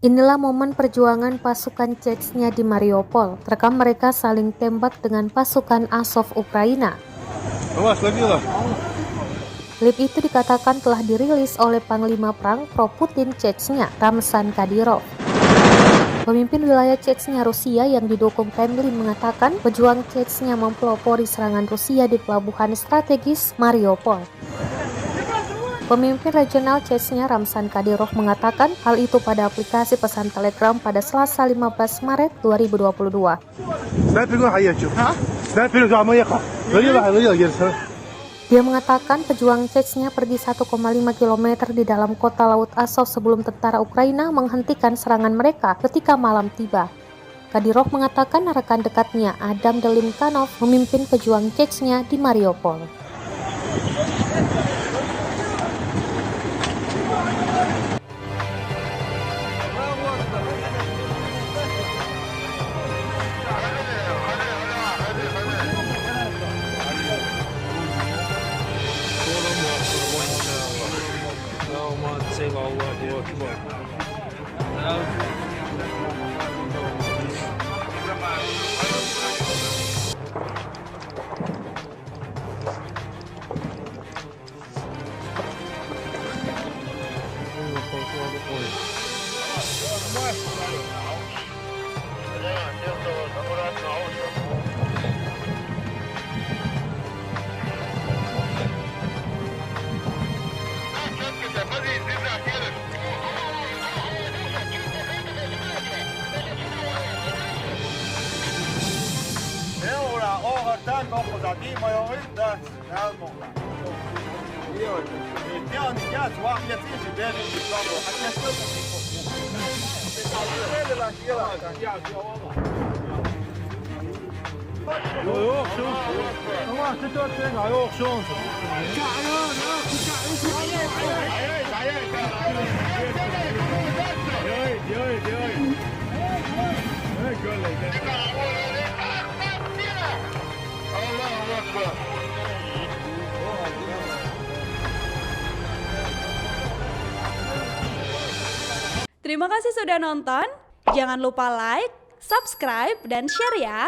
Inilah momen perjuangan pasukan Chechnya di Mariupol, terekam mereka saling tembak dengan pasukan Azov Ukraina. Klip itu dikatakan telah dirilis oleh Panglima Perang pro-Putin Chechnya, Ramzan Kadyrov. Pemimpin wilayah Chechnya Rusia yang didukung Kremlin mengatakan pejuang Chechnya mempelopori serangan Rusia di pelabuhan strategis Mariupol. Pemimpin regional Chechnya Ramzan Kadyrov mengatakan hal itu pada aplikasi pesan Telegram pada Selasa 15 Maret 2022. Dia mengatakan pejuang Chechnya pergi 1,5 km di dalam kota Laut Azov sebelum tentara Ukraina menghentikan serangan mereka ketika malam tiba. Kadyrov mengatakan rekan dekatnya Adam Delimkanov memimpin pejuang Chechnya di Mariupol. Terima kasih sudah nonton. Jangan lupa like, subscribe, dan share ya.